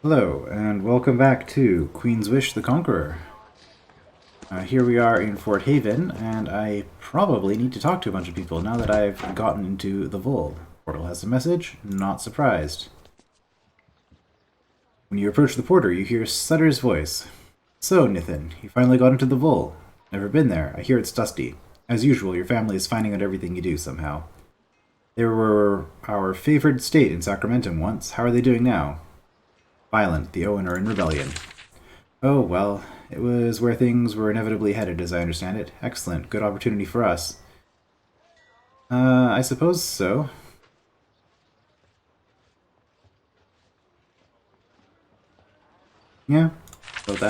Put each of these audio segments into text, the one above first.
Hello, and welcome back to Queen's Wish the Conqueror. Here we are in Fort Haven, and I probably need to talk to a bunch of people now that I've gotten into the Vol. Portal has a message, not surprised. When you approach the porter, you hear Sutter's voice. So, Nithin, you finally got into the Vol. Never been there. I hear it's dusty. As usual, your family is finding out everything you do somehow. They were our favored state in Sacramentum once. How are they doing now? Violent. The Owen are in rebellion. Oh, well, it was where things were inevitably headed, as I understand it. Excellent. Good opportunity for us. I suppose so. Yeah, about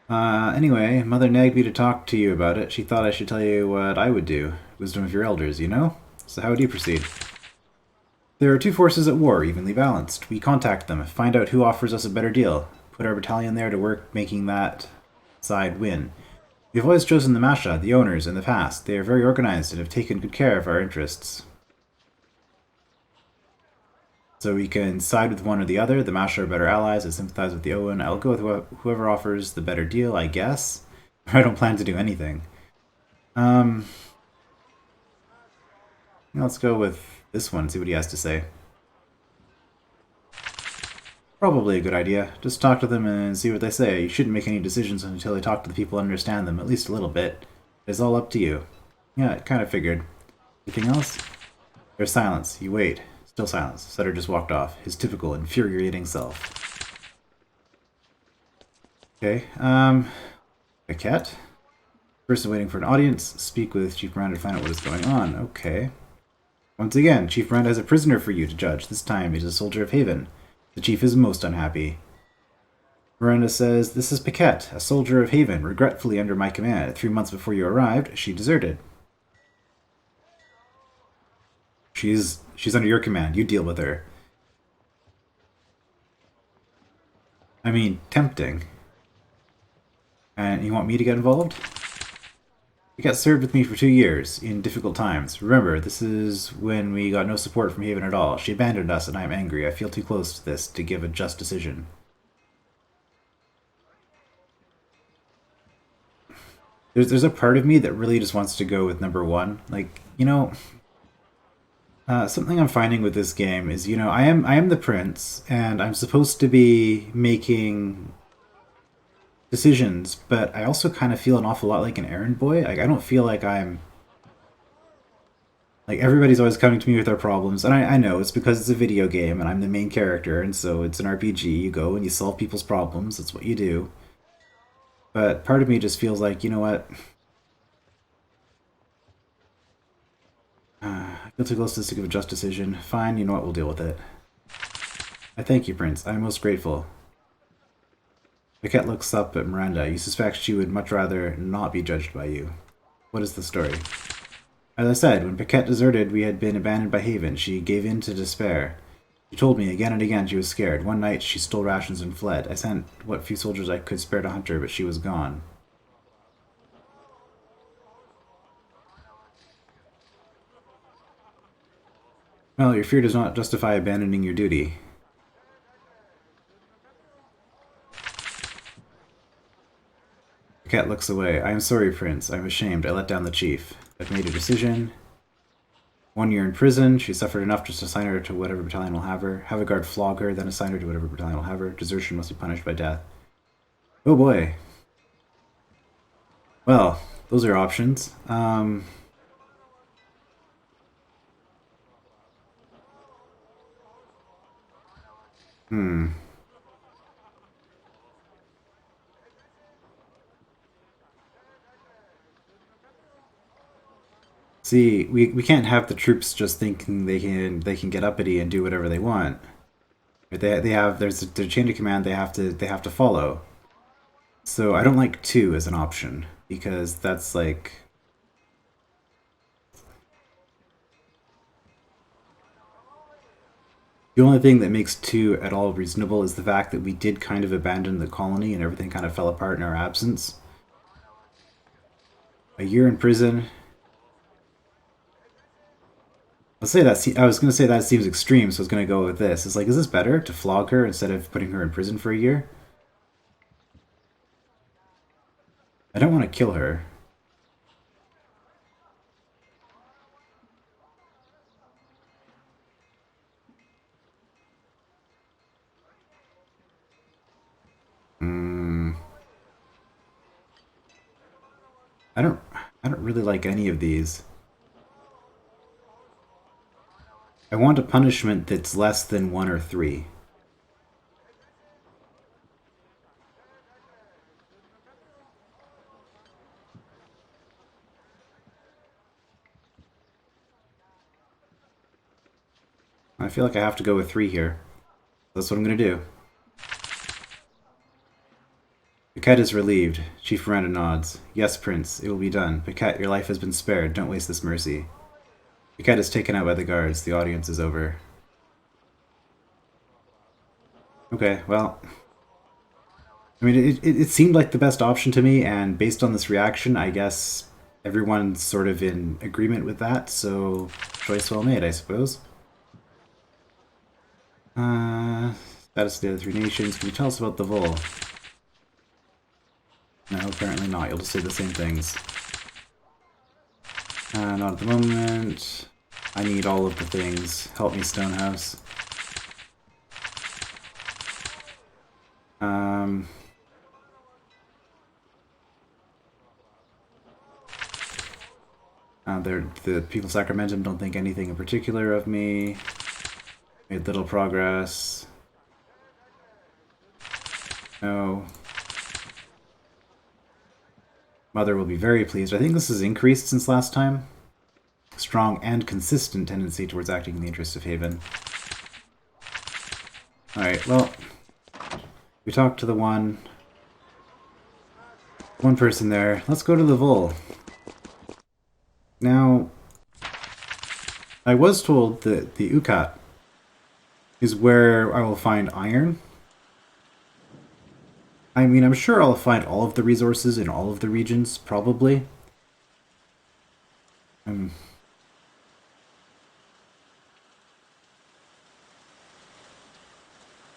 that. Anyway, Mother nagged me to talk to you about it. She thought I should tell you what I would do. Wisdom of your elders, you know? So how would you proceed? There are two forces at war, evenly balanced. We contact them, find out who offers us a better deal, put our battalion there to work making that side win. We've always chosen the Mascha, the owners, in the past. They are very organized and have taken good care of our interests. So we can side with one or the other. The Mascha are better allies. I sympathize with the Owen. I'll go with whoever offers the better deal, I guess. I don't plan to do anything. Let's go with this one, see what he has to say. Probably a good idea. Just talk to them and see what they say. You shouldn't make any decisions until they talk to the people and understand them, at least a little bit. It's all up to you. Yeah, kind of figured. Anything else? There's silence. You wait. Still silence. Sutter just walked off. His typical infuriating self. Okay, a cat? Person waiting for an audience. Speak with Chief Miranda to find out what is going on. Okay. Once again, Chief Miranda has a prisoner for you to judge. This time, he's a soldier of Haven. The chief is most unhappy. Miranda says, "This is Paquette, a soldier of Haven, regretfully under my command. 3 months before you arrived, she deserted." She's under your command. You deal with her. I mean, tempting. And you want me to get involved? You got served with me for 2 years, in difficult times. Remember, this is when we got no support from Haven at all. She abandoned us, and I am angry. I feel too close to this to give a just decision. There's a part of me that really just wants to go with number one. Like, something I'm finding with this game is, I am the prince, and I'm supposed to be making decisions, but I also kind of feel an awful lot like an errand boy. Like, I don't feel like I'm like everybody's always coming to me with their problems, and I know it's because it's a video game and I'm the main character, and so it's an RPG. You go and you solve people's problems. That's what you do. But part of me just feels like, you know what? I feel too close to this to give a just decision. Fine, you know what? We'll deal with it. I thank you, Prince. I'm most grateful. Paquette looks up at Miranda. You suspect she would much rather not be judged by you. What is the story? As I said, when Paquette deserted, we had been abandoned by Haven. She gave in to despair. She told me again and again she was scared. One night, she stole rations and fled. I sent what few soldiers I could spare to hunt her, but she was gone. Well, your fear does not justify abandoning your duty. Cat looks away. I am sorry, Prince. I am ashamed. I let down the chief. I've made a decision. 1 year in prison. She suffered enough just to assign her to whatever battalion will have her. Have a guard flog her, then assign her to whatever battalion will have her. Desertion must be punished by death. Oh boy. Well, those are options. Hmm. See, we can't have the troops just thinking they can get uppity and do whatever they want. They have there's a chain of command they have to follow. So I don't like two as an option because that's like the only thing that makes two at all reasonable is the fact that we did kind of abandon the colony and everything kind of fell apart in our absence. 1 year in prison. Let's say that. I was gonna say that seems extreme, so I was gonna go with this. It's like, is this better to flog her instead of putting her in prison for a year? I don't want to kill her. Hmm. I don't. I don't really like any of these. I want a punishment that's less than 1 or 3. I feel like I have to go with 3 here. That's what I'm gonna do. Paquette is relieved. Chief Miranda nods. Yes, Prince, it will be done. Paquette, your life has been spared. Don't waste this mercy. Paquette is taken out by the guards. The audience is over. Okay, well... I mean, it seemed like the best option to me, and based on this reaction, I guess everyone's sort of in agreement with that, so choice well made, I suppose. Status of the other 3 nations. Can you tell us about the Vol? No, apparently not. You'll just say the same things. Not at the moment. I need all of the things. Help me, Stonehouse. The people of Sacramentum don't think anything in particular of me. Made little progress. No. Mother will be very pleased. I think this has increased since last time. Strong and consistent tendency towards acting in the interest of Haven. Alright, well, we talked to the one person there. Let's go to the Vol. Now, I was told that the Ukat is where I will find iron. I mean, I'm sure I'll find all of the resources in all of the regions, probably. But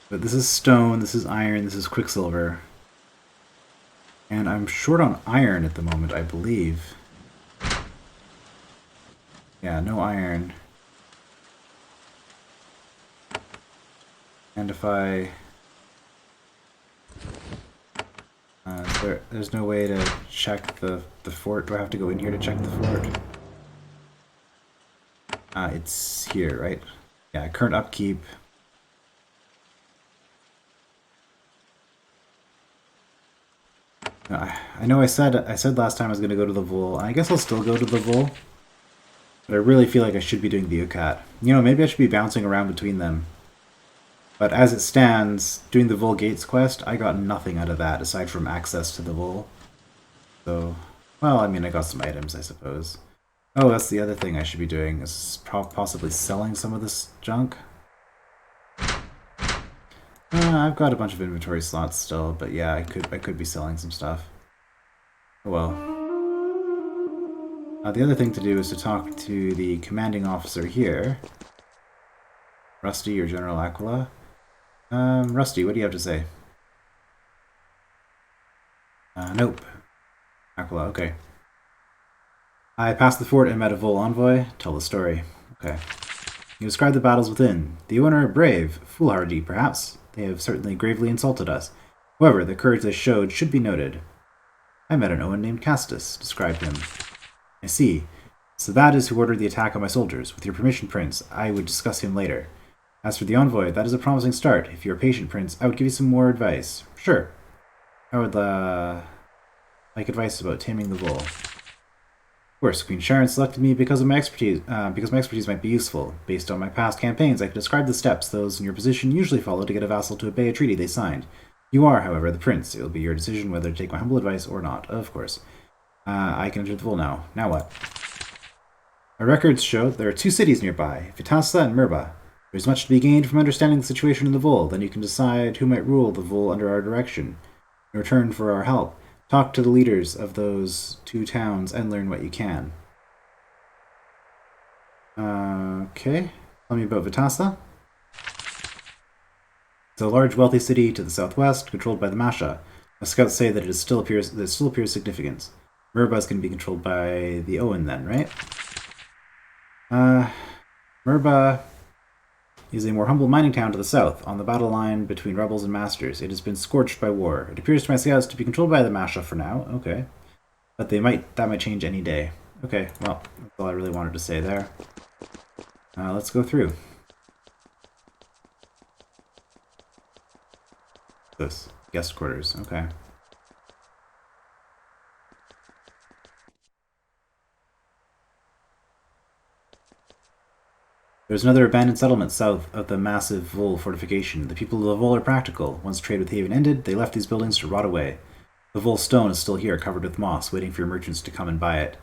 this is stone, this is iron, this is quicksilver. And I'm short on iron at the moment, I believe. Yeah, no iron. And if I... there's no way to check the fort. Do I have to go in here to check the fort? It's here, right? Yeah, current upkeep. I know I said last time I was going to go to the Vol. I guess I'll still go to the Vol. But I really feel like I should be doing the Ukat. You know, maybe I should be bouncing around between them. But as it stands, doing the Vol Gates quest, I got nothing out of that aside from access to the Vol. So, well, I mean, I got some items, I suppose. Oh, that's the other thing I should be doing, is possibly selling some of this junk. I've got a bunch of inventory slots still, but yeah, I could be selling some stuff. Oh well. The other thing to do is to talk to the commanding officer here. Rusty or General Aquila. Rusty, what do you have to say? Nope. Aquila, okay. I passed the fort and met a Vol envoy. Tell the story. Okay. You describe the battles within. The Owen are brave, foolhardy, perhaps. They have certainly gravely insulted us. However, the courage they showed should be noted. I met an Owen named Castus. Described him. I see. So that is who ordered the attack on my soldiers. With your permission, Prince, I would discuss him later. As for the envoy, that is a promising start. If you are patient, Prince, I would give you some more advice. Sure. I would, like advice about taming the Vol. Of course, Queen Sharon selected me because of my expertise, might be useful. Based on my past campaigns, I can describe the steps those in your position usually follow to get a vassal to obey a treaty they signed. You are, however, the prince. It will be your decision whether to take my humble advice or not, of course. I can enter the Vol now. Now what? My records show that there are 2 cities nearby, Vitassa and Murba. There's much to be gained from understanding the situation in the Vol, then you can decide who might rule the Vol under our direction. In return for our help, talk to the leaders of those 2 towns and learn what you can. Okay. Tell me about Vitasa. It's a large, wealthy city to the southwest, controlled by the Mascha. My scouts say that it still appears significant. Murbas can be controlled by the Owen then, right? Murba is a more humble mining town to the south, on the battle line between rebels and masters. It has been scorched by war. It appears to my scouts to be controlled by the Masha for now. Okay. But that might change any day. Okay, well, that's all I really wanted to say there. Let's go through. This. Guest quarters. Okay. There's another abandoned settlement south of the massive Vol fortification. The people of the Vol are practical. Once trade with Haven ended, they left these buildings to rot away. The Vol stone is still here, covered with moss, waiting for your merchants to come and buy it.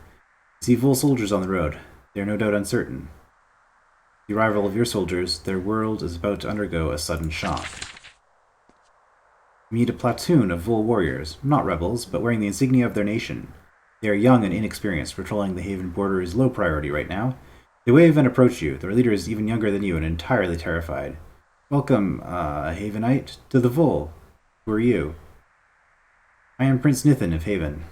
You see Vol soldiers on the road. They are no doubt uncertain. The arrival of your soldiers, their world is about to undergo a sudden shock. You meet a platoon of Vol warriors, not rebels, but wearing the insignia of their nation. They are young and inexperienced. Patrolling the Haven border is low priority right now. They wave and approach you. Their leader is even younger than you and entirely terrified. Welcome, Havenite, to the Vol. Who are you? I am Prince Nithin of Haven.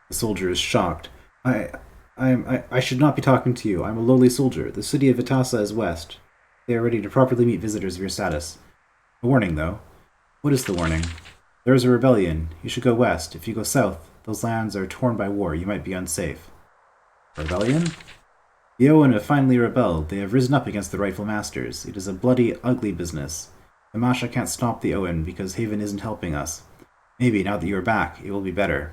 The soldier is shocked. I should not be talking to you. I'm a lowly soldier. The city of Vitasa is west. They are ready to properly meet visitors of your status. A warning, though. What is the warning? There is a rebellion. You should go west. If you go south, those lands are torn by war. You might be unsafe. Rebellion? The Owen have finally rebelled. They have risen up against the rightful masters. It is a bloody, ugly business. The Masha can't stop the Owen because Haven isn't helping us. Maybe, now that you are back, it will be better.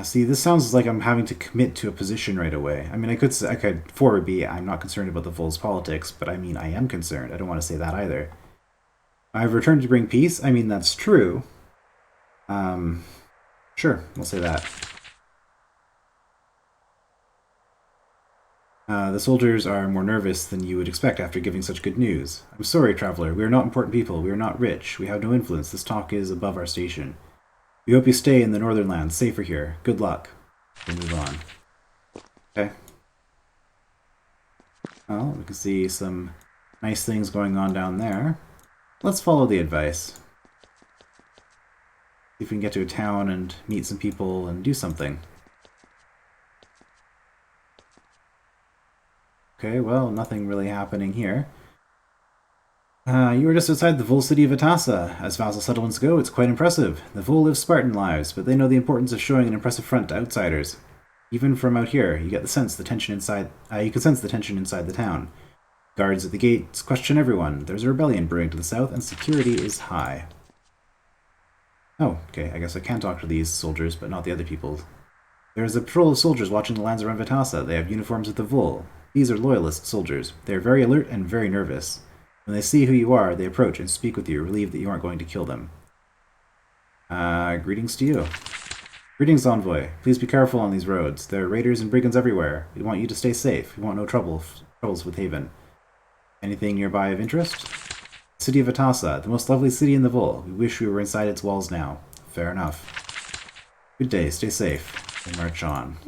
See, this sounds like I'm having to commit to a position right away. I mean, I could forward be, I'm not concerned about the Vol's politics, but I mean, I am concerned. I don't want to say that either. I've returned to bring peace. I mean, that's true. Sure, we'll say that. The soldiers are more nervous than you would expect after giving such good news. I'm sorry, traveler. We are not important people. We are not rich. We have no influence. This talk is above our station. We hope you stay in the northern lands, safer here. Good luck. We'll move on. Okay. Well, we can see some nice things going on down there. Let's follow the advice. See if we can get to a town and meet some people and do something. Okay, well, nothing really happening here. You are just outside the Vol city of Vitasa. As vassal settlements go, it's quite impressive. The Vol live Spartan lives, but they know the importance of showing an impressive front to outsiders. Even from out here, you get the sense the tension inside. You can sense the tension inside the town. Guards at the gates question everyone. There's a rebellion brewing to the south, and security is high. Oh, okay. I guess I can talk to these soldiers, but not the other people. There is a patrol of soldiers watching the lands around Vitasa. They have uniforms with the Vol. These are loyalist soldiers. They are very alert and very nervous. When they see who you are, they approach and speak with you, relieved that you aren't going to kill them. Greetings to you. Greetings, Envoy. Please be careful on these roads. There are raiders and brigands everywhere. We want you to stay safe. We want no troubles with Haven. Anything nearby of interest? City of Vitasa, the most lovely city in the Vol. We wish we were inside its walls now. Fair enough. Good day. Stay safe. And march on.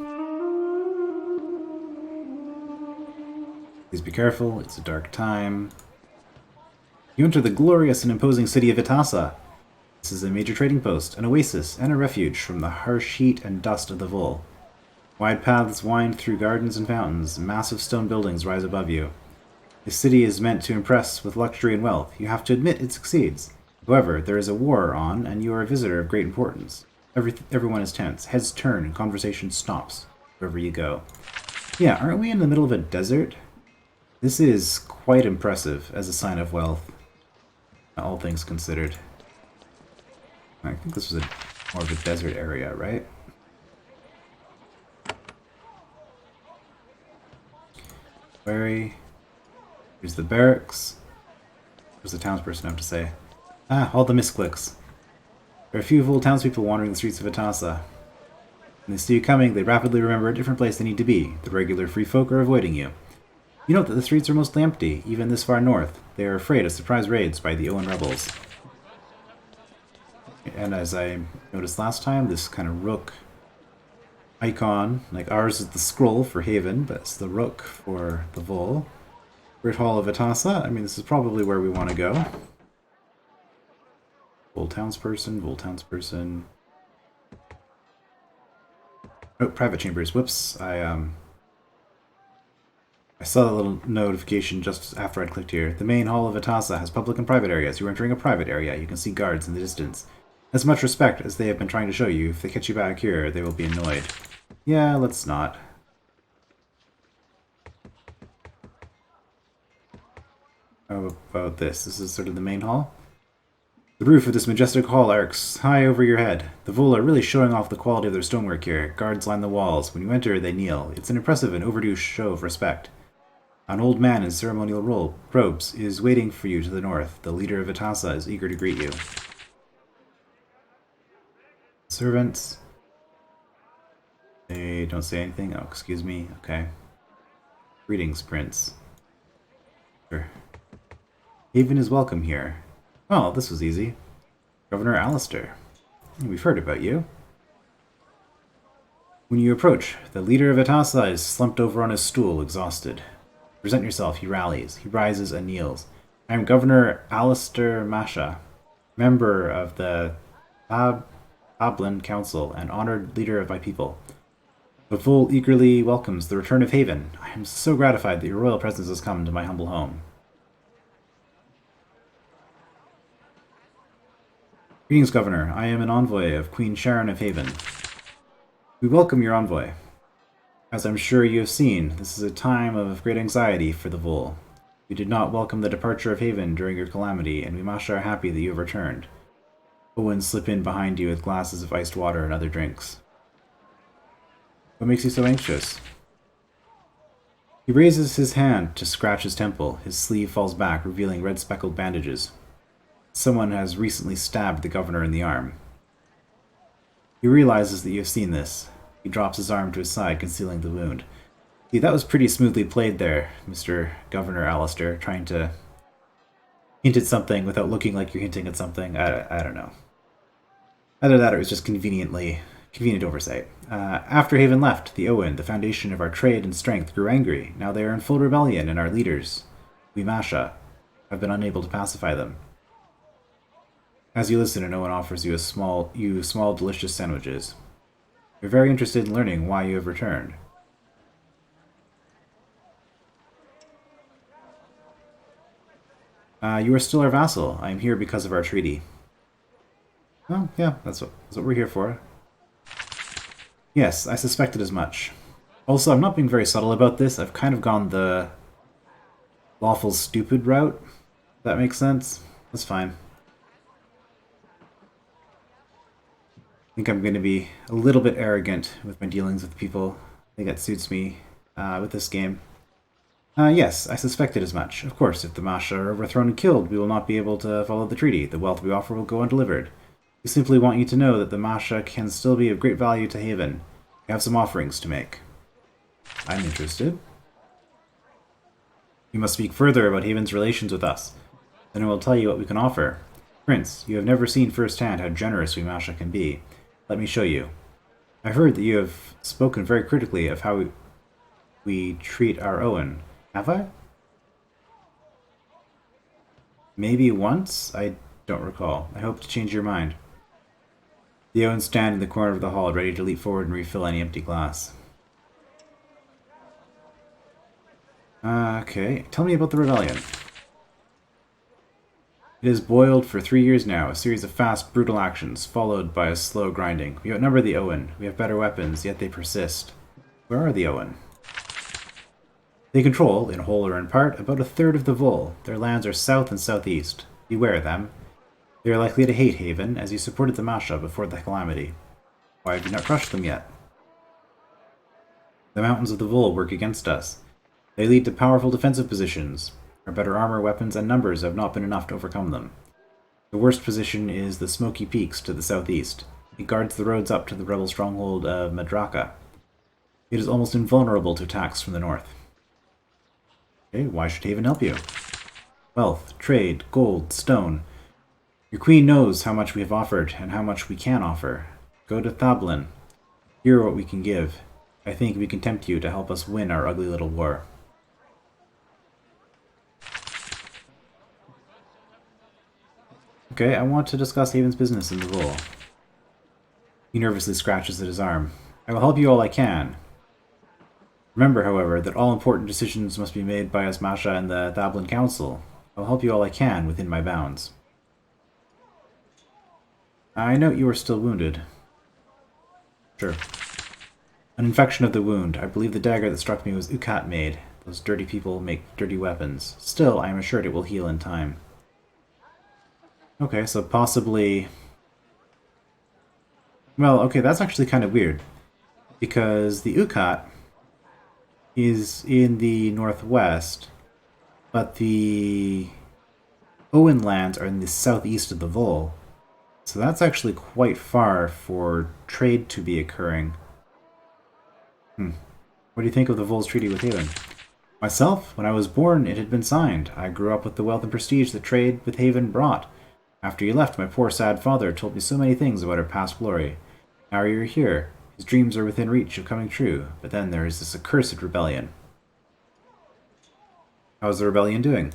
Please be careful. It's a dark time. You enter the glorious and imposing city of Vitasa. This is a major trading post, an oasis, and a refuge from the harsh heat and dust of the Vol. Wide paths wind through gardens and fountains. Massive stone buildings rise above you. This city is meant to impress with luxury and wealth. You have to admit it succeeds. However, there is a war on, and you are a visitor of great importance. Everyone is tense. Heads turn, and conversation stops wherever you go. Yeah, aren't we in the middle of a desert? This is quite impressive as a sign of wealth. All things considered. I think this was more of a desert area, right? Wary. Here's the barracks. What does the townsperson have to say? All the misclicks. There are a few Vol townspeople wandering the streets of Vitasa. When they see you coming, they rapidly remember a different place they need to be. The regular free folk are avoiding you. You note that the streets are mostly empty, even this far north. They are afraid of surprise raids by the Owen rebels. And as I noticed last time, this kind of rook icon. Like ours is the scroll for Haven, but it's the rook for the Vol. Great Hall of Atasa. I mean, this is probably where we want to go. Vol townsperson, Vol townsperson. Oh, private chambers. Whoops. I saw the little notification just after I'd clicked here. The main hall of Atasa has public and private areas. You're entering a private area. You can see guards in the distance. As much respect as they have been trying to show you, if they catch you back here, they will be annoyed. Yeah, let's not. How about this? This is sort of the main hall. The roof of this majestic hall arcs high over your head. The Vol are really showing off the quality of their stonework here. Guards line the walls. When you enter, they kneel. It's an impressive and overdue show of respect. An old man in ceremonial robes is waiting for you to the north. The leader of Atasa is eager to greet you. Servants. They don't say anything. Oh, excuse me. Okay. Greetings, Prince. Sure. Haven is welcome here. Oh, this was easy. Governor Alistair. We've heard about you. When you approach, the leader of Atasa is slumped over on his stool, exhausted. Present yourself, he rallies. He rises and kneels. I am Governor Alistair Mascha, member of the Ablin Council and honored leader of my people. The Vol eagerly welcomes the return of Haven. I am so gratified that your royal presence has come to my humble home. Greetings, Governor. I am an envoy of Queen Sharon of Haven. We welcome your envoy. As I'm sure you have seen, this is a time of great anxiety for the Vol. We did not welcome the departure of Haven during your calamity, and we Mascha are happy that you have returned. Owen slip in behind you with glasses of iced water and other drinks. What makes you so anxious? He raises his hand to scratch his temple. His sleeve falls back, revealing red speckled bandages. Someone has recently stabbed the governor in the arm. He realizes that you have seen this. He drops his arm to his side, concealing the wound. See, that was pretty smoothly played there, Mr. Governor Alistair, trying to hint at something without looking like you're hinting at something. I don't know. Either that or it was just convenient oversight. After Haven left, the Owen, the foundation of our trade and strength, grew angry. Now they are in full rebellion, and our leaders, we Mascha, have been unable to pacify them. As you listen, and Owen offers you small, delicious sandwiches. You're very interested in learning why you have returned. You are still our vassal. I am here because of our treaty. Oh, yeah, that's what we're here for. Yes, I suspected as much. Also, I'm not being very subtle about this. I've kind of gone the lawful stupid route. If that makes sense? That's fine. I think I'm going to be a little bit arrogant with my dealings with people. I think that suits me with this game. Yes, I suspected as much. Of course, if the Mascha are overthrown and killed, we will not be able to follow the treaty. The wealth we offer will go undelivered. We simply want you to know that the Mascha can still be of great value to Haven. We have some offerings to make. I'm interested. You must speak further about Haven's relations with us. Then I will tell you what we can offer. Prince, you have never seen firsthand how generous we Mascha can be. Let me show you. I've heard that you have spoken very critically of how we treat our Owen. Have I? Maybe once? I don't recall. I hope to change your mind. The Owens stand in the corner of the hall, ready to leap forward and refill any empty glass. Okay, tell me about the rebellion. It has boiled for 3 years now, a series of fast, brutal actions, followed by a slow grinding. We outnumber the Owen. We have better weapons, yet they persist. Where are the Owen? They control, in whole or in part, about a third of the Vol. Their lands are south and southeast. Beware them. They are likely to hate Haven, as you supported the Mascha before the calamity. Why have you not crushed them yet? The mountains of the Vol work against us. They lead to powerful defensive positions. Our better armor, weapons, and numbers have not been enough to overcome them. The worst position is the Smoky Peaks to the southeast. It guards the roads up to the rebel stronghold of Madraka. It is almost invulnerable to attacks from the north. Okay, why should Haven help you? Wealth, trade, gold, stone. Your queen knows how much we have offered and how much we can offer. Go to Thablin. Here are what we can give. I think we can tempt you to help us win our ugly little war. Okay, I want to discuss Haven's business in the Vole. He nervously scratches at his arm. I will help you all I can. Remember, however, that all important decisions must be made by us Mascha and the Thablin Council. I will help you all I can within my bounds. I note you are still wounded. Sure. An infection of the wound. I believe the dagger that struck me was Ukat made. Those dirty people make dirty weapons. Still, I am assured it will heal in time. Okay, so possibly... Well, okay, that's actually kind of weird. Because the Ukat is in the northwest, but the Owen lands are in the southeast of the Vole. So that's actually quite far for trade to be occurring. What do you think of the Vole's treaty with Haven? Myself, when I was born, it had been signed. I grew up with the wealth and prestige that trade with Haven brought. After you left, my poor sad father told me so many things about our past glory. Now you're here. His dreams are within reach of coming true, but then there is this accursed rebellion. How's the rebellion doing?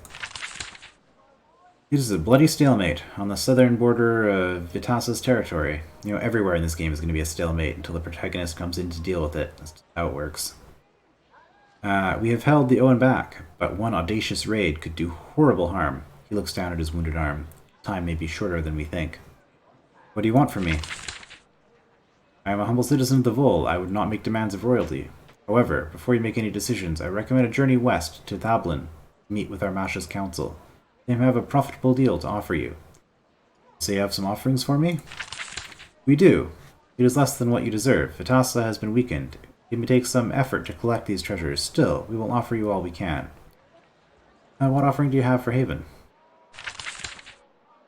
It is a bloody stalemate on the southern border of Vitasa's territory. You know, everywhere in this game is going to be a stalemate until the protagonist comes in to deal with it. That's how it works. We have held the Owen back, but one audacious raid could do horrible harm. He looks down at his wounded arm. Time may be shorter than we think. What do you want from me? I am a humble citizen of the Vole. I would not make demands of royalty. However, before you make any decisions, I recommend a journey west to Thablin to meet with our Mascha's council. They have a profitable deal to offer you. So you have some offerings for me? We do. It is less than what you deserve. Vitasa has been weakened. It may take some effort to collect these treasures. Still, we will offer you all we can. What offering do you have for Haven?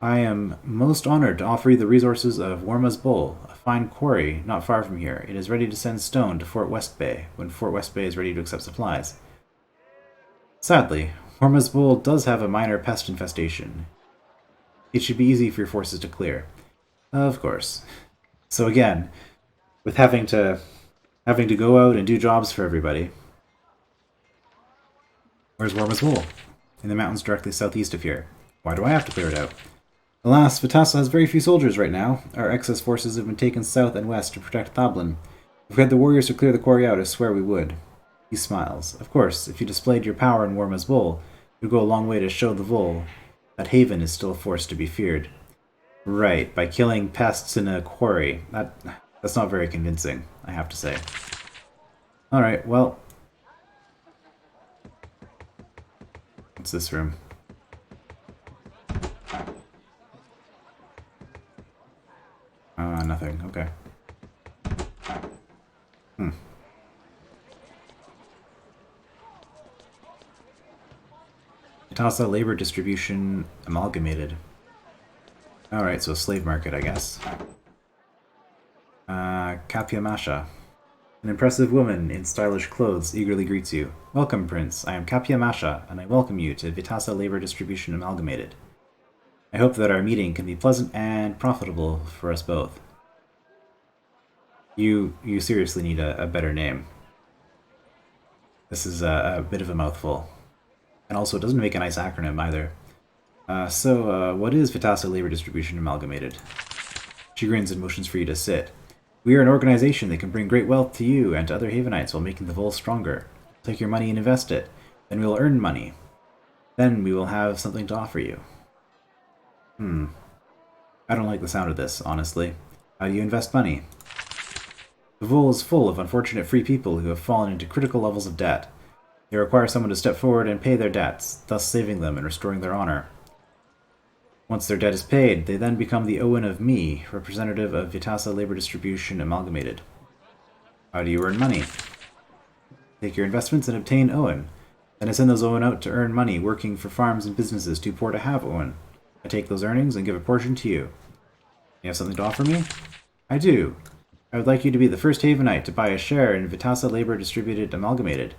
I am most honored to offer you the resources of Warma's Bowl, a fine quarry not far from here. It is ready to send stone to Fort West Bay when Fort West Bay is ready to accept supplies. Sadly, Warma's Bowl does have a minor pest infestation. It should be easy for your forces to clear. Of course. So again, with having to go out and do jobs for everybody. Where's Warma's Bowl? In the mountains directly southeast of here. Why do I have to clear it out? Alas, Vitasa has very few soldiers right now. Our excess forces have been taken south and west to protect Thablin. If we had the warriors to clear the quarry out, I swear we would. He smiles. Of course, if you displayed your power in Warma's Bowl, it would go a long way to show the Vole that Haven is still a force to be feared. Right, by killing pests in a quarry. That's not very convincing, I have to say. Alright, well... What's this room? Nothing. Okay. Itasa Labor Distribution Amalgamated. Alright, so slave market, I guess. Capia Mascha. An impressive woman in stylish clothes eagerly greets you. Welcome, Prince. I am Capia Mascha, and I welcome you to Vitasa Labor Distribution Amalgamated. I hope that our meeting can be pleasant and profitable for us both. You seriously need a better name. This is a bit of a mouthful. And also, it doesn't make a nice acronym either. What is Vitasa Labor Distribution Amalgamated? She grins and motions for you to sit. We are an organization that can bring great wealth to you and to other Havenites while making the Vole stronger. Take your money and invest it. Then we will earn money. Then we will have something to offer you. I don't like the sound of this, honestly. How do you invest money? The Vole is full of unfortunate free people who have fallen into critical levels of debt. They require someone to step forward and pay their debts, thus saving them and restoring their honor. Once their debt is paid, they then become the Owen of me, representative of Vitasa Labor Distribution Amalgamated. How do you earn money? Take your investments and obtain Owen. Then I send those Owen out to earn money working for farms and businesses too poor to have Owen. I take those earnings and give a portion to you. You have something to offer me? I do. I would like you to be the first Havenite to buy a share in Vitasa Labor Distributed Amalgamated.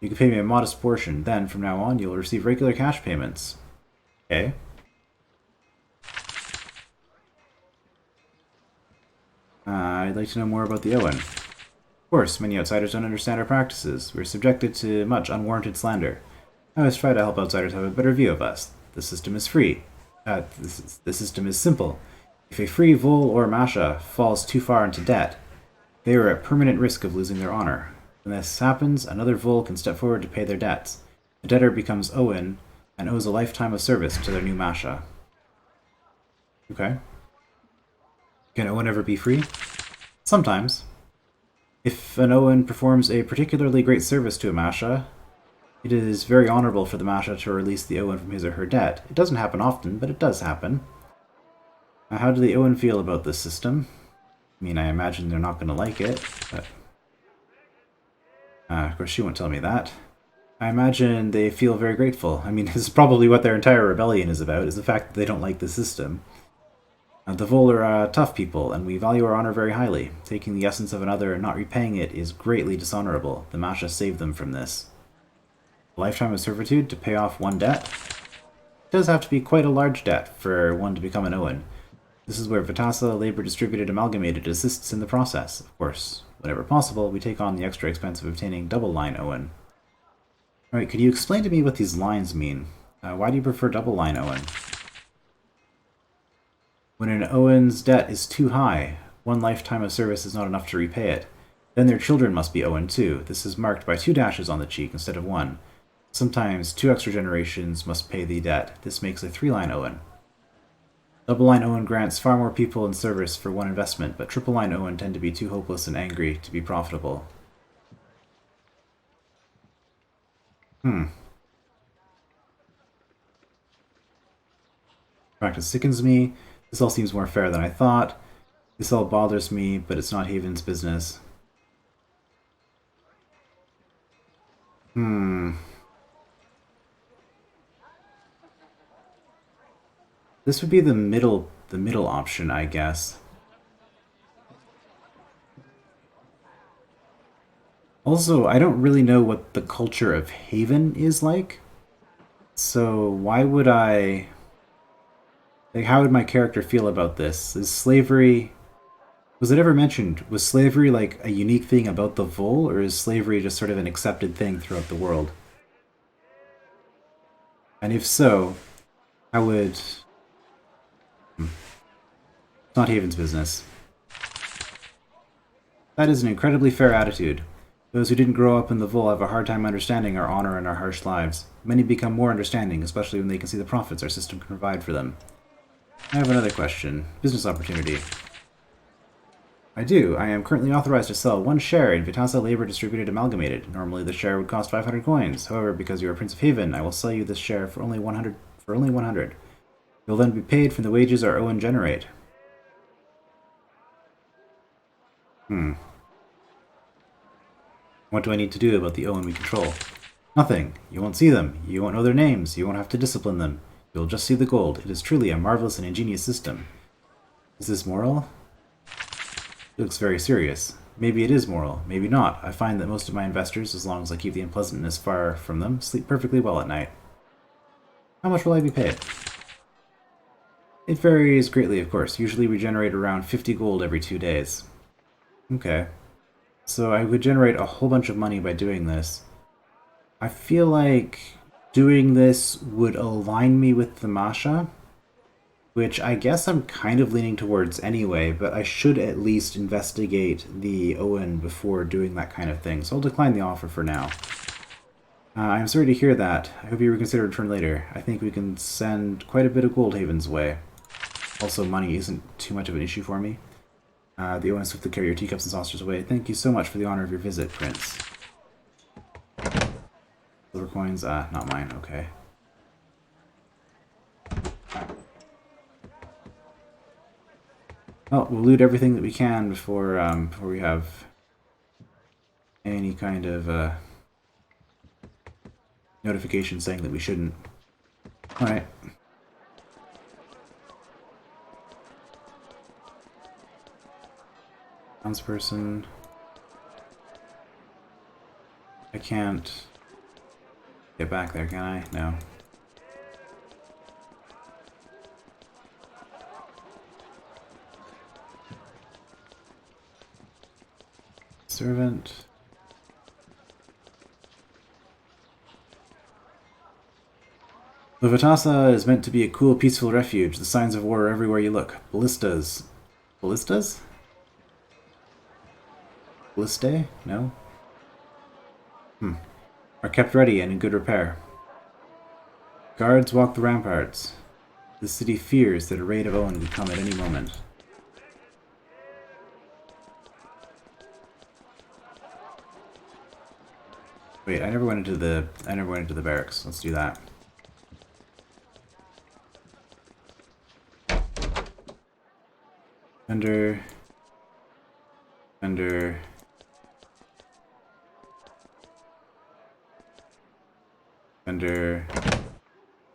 You can pay me a modest portion, then from now on you will receive regular cash payments. Okay. I'd like to know more about the Owen. Of course, many outsiders don't understand our practices. We're subjected to much unwarranted slander. I always try to help outsiders have a better view of us. The system is free. The system is simple. If a free vole or Mascha falls too far into debt, they are at permanent risk of losing their honor. When this happens, another vole can step forward to pay their debts. The debtor becomes Owen and owes a lifetime of service to their new Mascha. Okay. Can Owen ever be free? Sometimes. If an Owen performs a particularly great service to a Mascha, it is very honorable for the Mascha to release the Owen from his or her debt. It doesn't happen often, but it does happen. How do the Owen feel about this system? I mean, I imagine they're not going to like it, but... of course, she won't tell me that. I imagine they feel very grateful. I mean, this is probably what their entire rebellion is about, is the fact that they don't like the system. The Vole are tough people, and we value our honor very highly. Taking the essence of another and not repaying it is greatly dishonorable. The Mascha saved them from this. A lifetime of servitude to pay off one debt? It does have to be quite a large debt for one to become an Owen. This is where Vitasa, Labor Distributed Amalgamated, assists in the process. Of course, whenever possible, we take on the extra expense of obtaining double-line Owen. Alright, could you explain to me what these lines mean? Why do you prefer double-line Owen? When an Owen's debt is too high, one lifetime of service is not enough to repay it. Then their children must be Owen too. This is marked by 2 dashes on the cheek instead of 1. Sometimes 2 extra generations must pay the debt. This makes a 3-line Owen. Double-line Owen grants far more people in service for one investment, but triple-line Owen tend to be too hopeless and angry to be profitable. Practice sickens me. This all seems more fair than I thought. This all bothers me, but it's not Haven's business. This would be the middle option, I guess. Also, I don't really know what the culture of Haven is like. So why would I... Like, how would my character feel about this? Is slavery... Was it ever mentioned? Was slavery, like, a unique thing about the Vole, or is slavery just sort of an accepted thing throughout the world? And if so, how would... It's not Haven's business. That is an incredibly fair attitude. Those who didn't grow up in the Vole have a hard time understanding our honor and our harsh lives. Many become more understanding, especially when they can see the profits our system can provide for them. I have another question. Business opportunity. I do. I am currently authorized to sell 1 share in Vitasa Labor Distributed Amalgamated. Normally this share would cost 500 coins. However, because you are Prince of Haven, I will sell you this share for only 100. You'll then be paid from the wages our Owen generate. What do I need to do about the Owen we control? Nothing. You won't see them. You won't know their names. You won't have to discipline them. You'll just see the gold. It is truly a marvelous and ingenious system. Is this moral? It looks very serious. Maybe it is moral. Maybe not. I find that most of my investors, as long as I keep the unpleasantness far from them, sleep perfectly well at night. How much will I be paid? It varies greatly, of course. Usually we generate around 50 gold every 2 days. Okay. So I would generate a whole bunch of money by doing this. I feel like doing this would align me with the Mascha, which I guess I'm kind of leaning towards anyway, but I should at least investigate the Owen before doing that kind of thing, so I'll decline the offer for now. I'm sorry to hear that. I hope you reconsider return later. I think we can send quite a bit of gold Haven's way. Also, money isn't too much of an issue for me. The Owen swiftly carry your teacups and saucers away. Thank you so much for the honor of your visit, Prince. Silver coins? Not mine, okay. Well, we'll loot everything that we can before we have any kind of notification saying that we shouldn't. Alright. Townsperson. I can't get back there, can I? No. servant. Luvatasa is meant to be a cool, peaceful refuge. The signs of war are everywhere you look. Ballistas. Ballistas? Ballistae? No? Are kept ready and in good repair. Guards walk the ramparts. The city fears that a raid of Owen could come at any moment. Wait, I never went into the barracks. Let's do that. Vendor.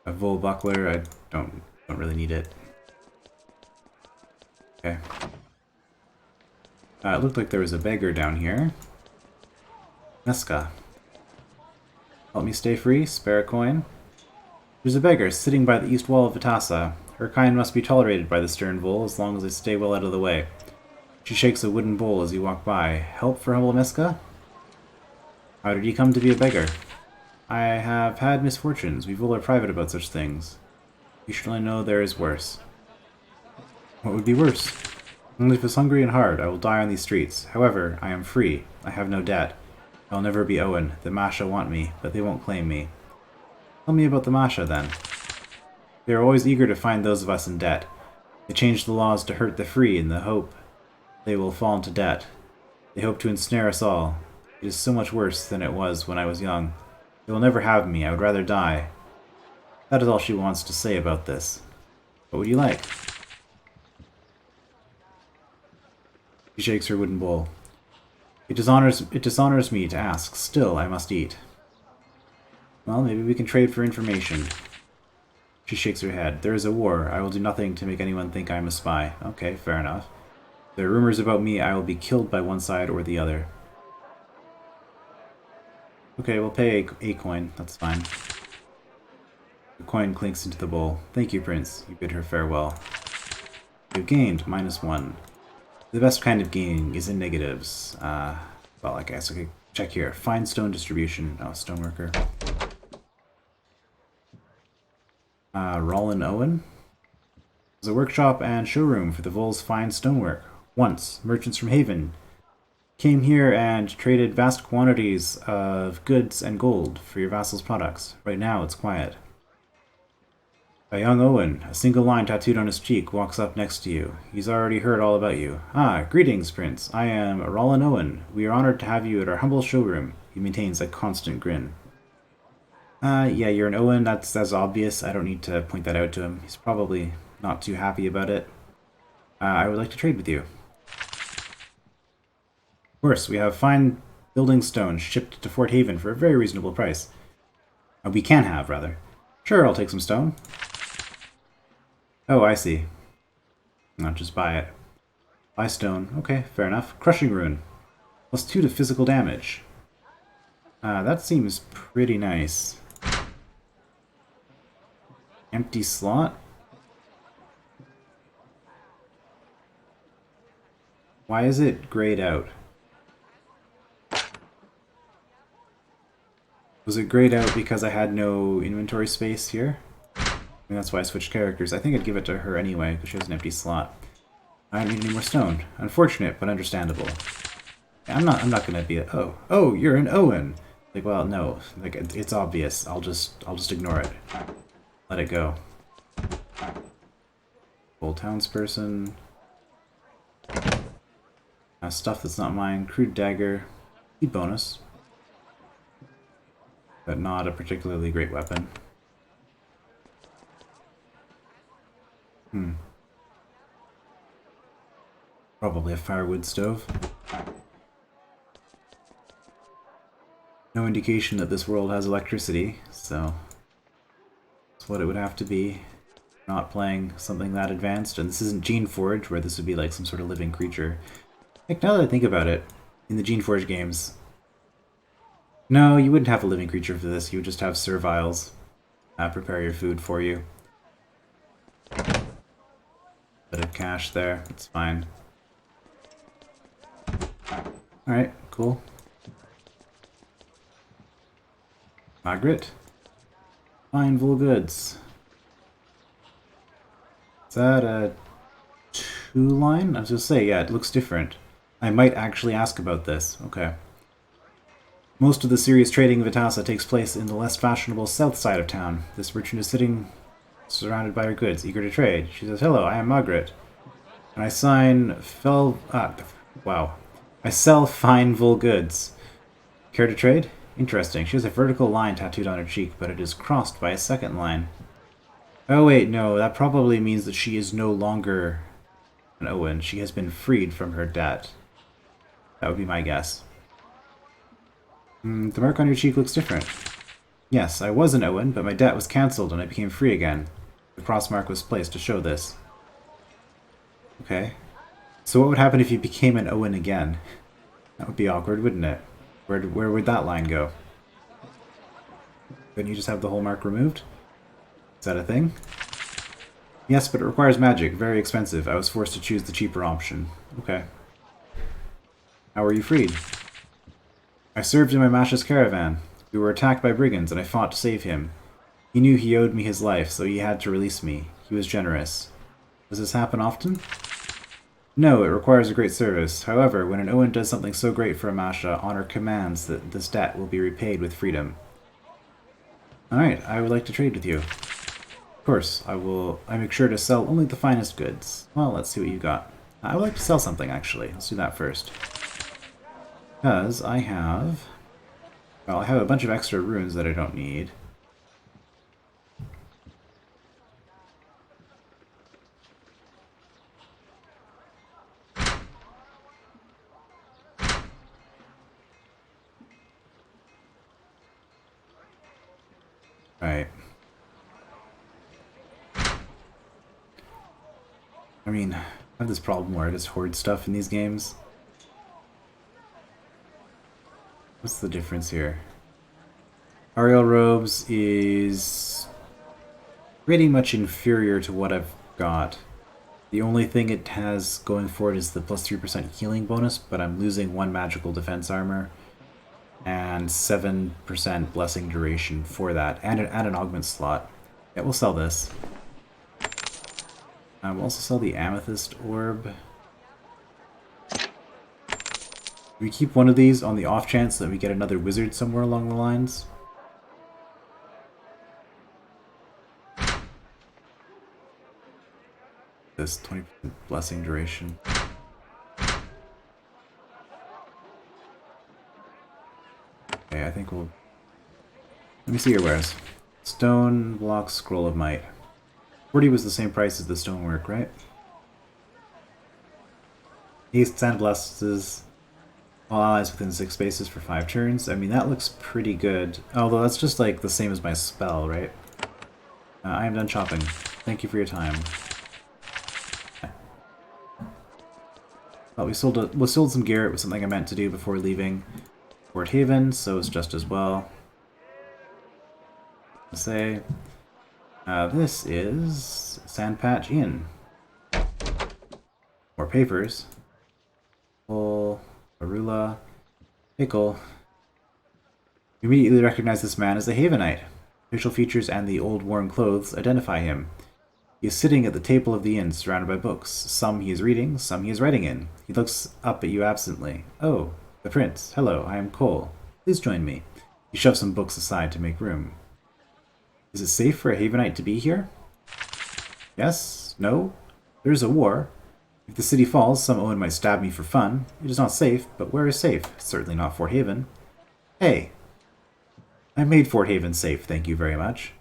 A Vol buckler. I don't really need it. Okay. It looked like there was a beggar down here. Mascha. Help me stay free. Spare a coin. There's a beggar sitting by the east wall of Vitasa. Her kind must be tolerated by the stern Vol as long as they stay well out of the way. She shakes a wooden bowl as you walk by. Help for humble Mascha? How did you come to be a beggar? I have had misfortunes. We Vol are private about such things. You should only know there is worse. What would be worse? Only if it's hungry and hard, I will die on these streets. However, I am free. I have no debt. I'll never be Owen. The Mascha want me, but they won't claim me. Tell me about the Mascha, then. They are always eager to find those of us in debt. They change the laws to hurt the free in the hope they will fall into debt. They hope to ensnare us all. It is so much worse than it was when I was young. They will never have me. I would rather die. That is all she wants to say about this. What would you like? She shakes her wooden bowl. It dishonors me to ask. Still, I must eat. Well, maybe we can trade for information. She shakes her head. There is a war. I will do nothing to make anyone think I am a spy. Okay, fair enough. If there are rumors about me, I will be killed by one side or the other. Okay, we'll pay a coin. That's fine. The coin clinks into the bowl. Thank you, Prince. You bid her farewell. You've gained -1. The best kind of gaining is in negatives. Well, I guess I could check here. Fine stone distribution. Oh, stoneworker. Rollin Owen. There's a workshop and showroom for the Vol's fine stonework. Once, merchants from Haven came here and traded vast quantities of goods and gold for your vassal's products. Right now, it's quiet. A young Owen, a single line tattooed on his cheek, walks up next to you. He's already heard all about you. Ah, greetings, Prince. I am Rollin Owen. We are honored to have you at our humble showroom. He maintains a constant grin. Yeah, you're an Owen. That's obvious. I don't need to point that out to him. He's probably not too happy about it. I would like to trade with you. Of course, we have fine building stone shipped to Fort Haven for a very reasonable price. We can have, rather. Sure, I'll take some stone. Oh, I see. Not just buy it. Buy stone. Okay, fair enough. Crushing rune. +2 to physical damage. That seems pretty nice. Empty slot? Why is it grayed out? Was it grayed out because I had no inventory space here? I mean, that's why I switched characters. I think I'd give it to her anyway, because she has an empty slot. I don't need any more stone. Unfortunate, but understandable. Yeah, I'm not gonna be a... Oh, you're an Owen! Like, well, no. Like, it's obvious. I'll just ignore it. Let it go. Full townsperson. Stuff that's not mine. Crude dagger. Speed bonus. But not a particularly great weapon. Probably a firewood stove. No indication that this world has electricity, so that's what it would have to be. Not playing something that advanced, and this isn't Geneforge, where this would be like some sort of living creature. Like, now that I think about it, in the Geneforge games, no, you wouldn't have a living creature for this. You would just have serviles prepare your food for you. Bit of cash there. That's fine. Alright, Cool. Margaret. Fine wool goods. Is that a 2-line? I was gonna say, yeah, it looks different. I might actually ask about this. Okay. Most of the serious trading of Vitassa takes place in the less fashionable south side of town. This merchant is sitting surrounded by her goods, eager to trade. She says, "Hello, I am Margaret. And I I sell fine wool goods. Care to trade? Interesting. She has a vertical line tattooed on her cheek, but it is crossed by a second line. Oh wait, no, that probably means that she is no longer an Owen. She has been freed from her debt. That would be my guess. The mark on your cheek looks different. Yes, I was an Owen, but my debt was cancelled and I became free again. The cross mark was placed to show this. Okay. So what would happen if you became an Owen again? That would be awkward, wouldn't it? Where would that line go? Couldn't you just have the whole mark removed? Is that a thing? Yes, but it requires magic. Very expensive. I was forced to choose the cheaper option. Okay. How were you freed? I served in my Mascha's caravan. We were attacked by brigands, and I fought to save him. He knew he owed me his life, so he had to release me. He was generous. Does this happen often? No, it requires a great service. However, when an Owen does something so great for a Mascha, honor commands that this debt will be repaid with freedom. Alright, I would like to trade with you. Of course, I make sure to sell only the finest goods. Well, let's see what you got. I would like to sell something, actually. Let's do that first. Because I have a bunch of extra runes that I don't need. Right. I mean, I have this problem where I just hoard stuff in these games. What's the difference here? Ariel Robes is pretty much inferior to what I've got. The only thing it has going for it is the plus 3% healing bonus, but I'm losing 1 magical defense armor and 7% blessing duration for that, and an augment slot. Yeah, we'll sell this. We'll also sell the amethyst orb. We keep one of these on the off chance that we get another wizard somewhere along the lines. This 20% blessing duration. Okay, I think we'll... Let me see your wares. Stone, block, scroll of might. 40 was the same price as the stonework, right? Haste sandblasts all allies within 6 spaces for 5 turns. I mean, that looks pretty good. Although that's just like the same as my spell, right? I am done shopping. Thank you for your time. Well, we sold some gear. It was something I meant to do before leaving Fort Haven, so it's just as well. Say, this is Sandpatch Inn. More papers. Full, Arula, Pickle. You immediately recognize this man as a Havenite. Facial features and the old worn clothes identify him. He is sitting at the table of the inn, surrounded by books. Some he is reading, some he is writing in. He looks up at you absently. Oh, the prince. Hello, I am Cole. Please join me. He shoves some books aside to make room. Is it safe for a Havenite to be here? Yes? No? There is a war. If the city falls, some Owen might stab me for fun. It is not safe, but where is safe? Certainly not Fort Haven. Hey! I made Fort Haven safe, thank you very much.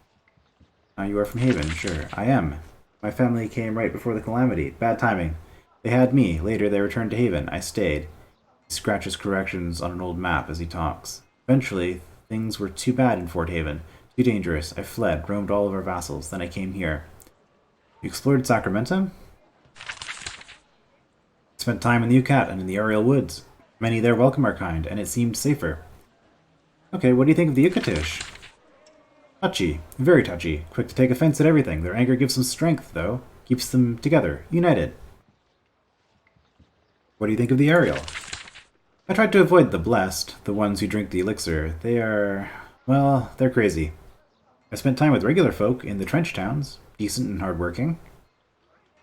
You are from Haven, sure. I am. My family came right before the calamity. Bad timing. They had me. Later they returned to Haven. I stayed. He scratches corrections on an old map as he talks. Eventually, things were too bad in Fort Haven. Too dangerous. I fled, roamed all of our vassals. Then I came here. You explored Sacramento? Spent time in the Ucat and in the Ariel Woods. Many there welcome our kind, and it seemed safer. Okay, what do you think of the Ukatish? Touchy. Very touchy. Quick to take offense at everything. Their anger gives them strength, though. Keeps them together. United. What do you think of the Ariel? I tried to avoid the blessed, the ones who drink the elixir. They are, well, they're crazy. I spent time with regular folk in the trench towns, decent and hardworking.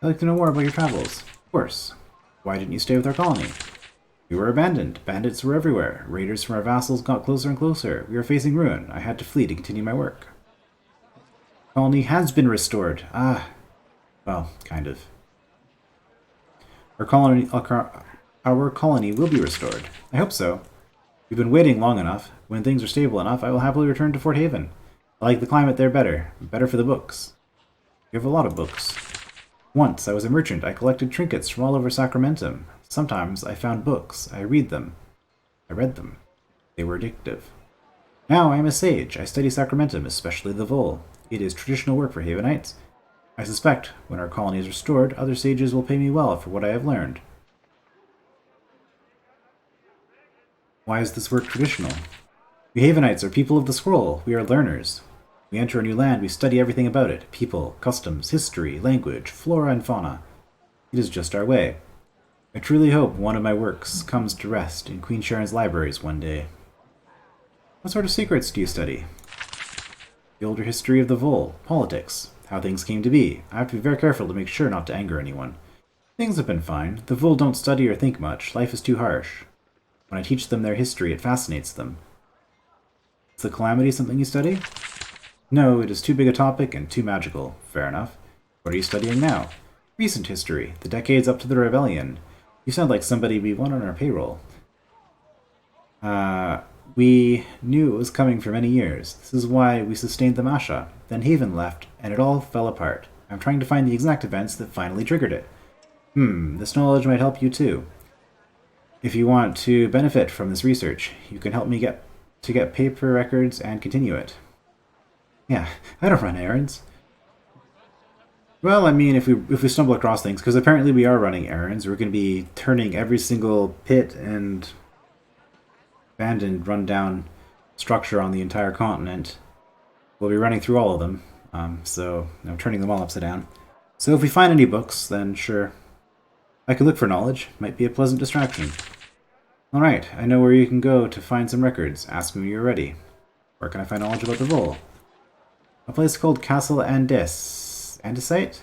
I'd like to know more about your travels. Of course. Why didn't you stay with our colony? We were abandoned. Bandits were everywhere. Raiders from our vassals got closer and closer. We were facing ruin. I had to flee to continue my work. Colony has been restored. Ah, well, kind of. Our colony will be restored. I hope so. We've been waiting long enough. When things are stable enough, I will happily return to Fort Haven. I like the climate there better. Better for the books. You have a lot of books. Once I was a merchant. I collected trinkets from all over Sacramentum. Sometimes I found books. I read them. I read them. They were addictive. Now I am a sage. I study Sacramentum, especially the Vole. It is traditional work for Havenites. I suspect, when our colony is restored, other sages will pay me well for what I have learned. Why is this work traditional? We Havenites are people of the scroll. We are learners. We enter a new land, we study everything about it. People, customs, history, language, flora and fauna. It is just our way. I truly hope one of my works comes to rest in Queen Sharon's libraries one day. What sort of secrets do you study? The older history of the Vole, politics, how things came to be. I have to be very careful to make sure not to anger anyone. Things have been fine. The Vole don't study or think much. Life is too harsh. When I teach them their history, it fascinates them. Is the Calamity something you study? No, it is too big a topic and too magical. Fair enough. What are you studying now? Recent history, the decades up to the rebellion. You sound like somebody we want on our payroll. We knew it was coming for many years. This is why we sustained the Mascha. Then Haven left, and it all fell apart. I'm trying to find the exact events that finally triggered it. This knowledge might help you too. If you want to benefit from this research, you can help me get paper records and continue it. Yeah, I don't run errands. Well, I mean, if we stumble across things, because apparently we are running errands, we're going to be turning every single pit and abandoned, run-down structure on the entire continent. We'll be running through all of them, so turning them all upside down. So if we find any books, then sure. I could look for knowledge. Might be a pleasant distraction. Alright, I know where you can go to find some records. Ask me when you're ready. Where can I find knowledge about the Vole? A place called Castle Andesite?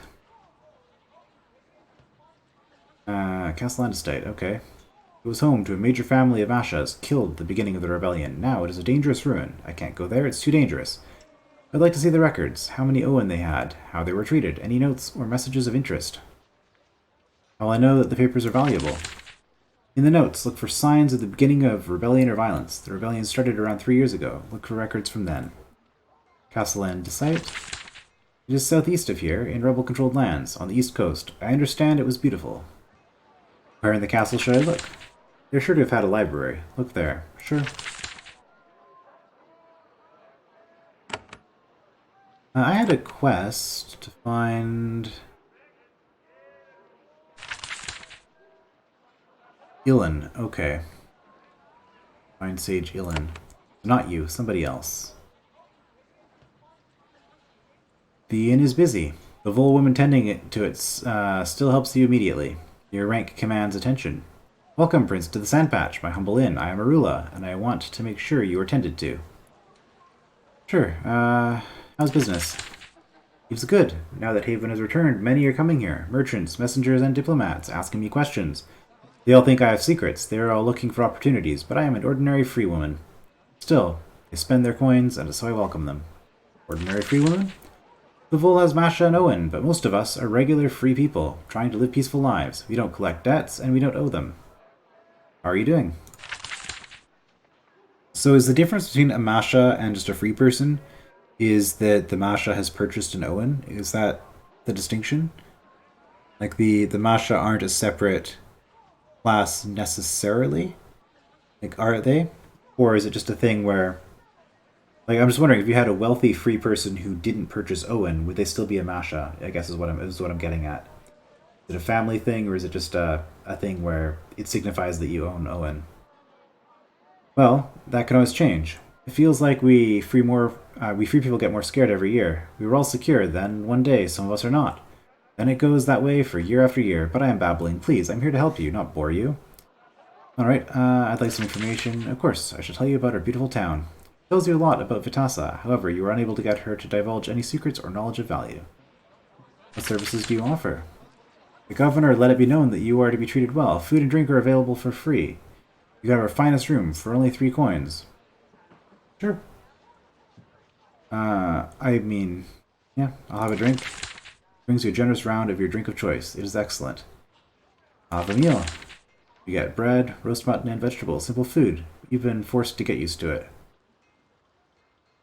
Castle Andesite, okay. It was home to a major family of Mashas, killed at the beginning of the rebellion. Now it is a dangerous ruin. I can't go there, it's too dangerous. I'd like to see the records, how many Owen they had, how they were treated, any notes or messages of interest. Well, I know that the papers are valuable. In the notes, look for signs of the beginning of rebellion or violence. The rebellion started around 3 years ago. Look for records from then. Castle Andesite. It is southeast of here, in rebel-controlled lands, on the east coast. I understand it was beautiful. Where in the castle should I look? They're sure to have had a library. Look there. Sure. I had a quest to find Ilan. Okay. Find Sage Ilan. Not you, somebody else. The inn is busy. The Vole woman tending to it still helps you immediately. Your rank commands attention. Welcome, Prince, to the Sandpatch, my humble inn. I am Arula, and I want to make sure you are tended to. Sure, how's business? It's good. Now that Haven has returned, many are coming here. Merchants, messengers, and diplomats, asking me questions. They all think I have secrets. They are all looking for opportunities, but I am an ordinary free woman. Still, they spend their coins, and so I welcome them. Ordinary free woman? The Vole has Mascha and Owen, but most of us are regular free people, trying to live peaceful lives. We don't collect debts, and we don't owe them. How are you doing? So is the difference between a Mascha and just a free person is that the Mascha has purchased an Owen? Is that the distinction? Like the Mascha aren't a separate class necessarily? Like, are they? Or is it just a thing where... Like, I'm just wondering, if you had a wealthy free person who didn't purchase Owen, would they still be a Mascha? I guess is what I'm getting at. Is it a family thing, or is it just a thing where it signifies that you own Owen? Well, that can always change. It feels like we free people get more scared every year. We were all secure, then one day some of us are not. Then it goes that way for year after year, but I am babbling. Please, I'm here to help you, not bore you. Alright, I'd like some information. Of course, I should tell you about our beautiful town. It tells you a lot about Vitassa, however, you were unable to get her to divulge any secrets or knowledge of value. What services do you offer? The governor let it be known that you are to be treated well. Food and drink are available for free. You got our finest room for only 3 coins. Sure. I mean, yeah, I'll have a drink. Brings you a generous round of your drink of choice. It is excellent. I'll have a meal. You get bread, roast mutton, and vegetables. Simple food. You've been forced to get used to it.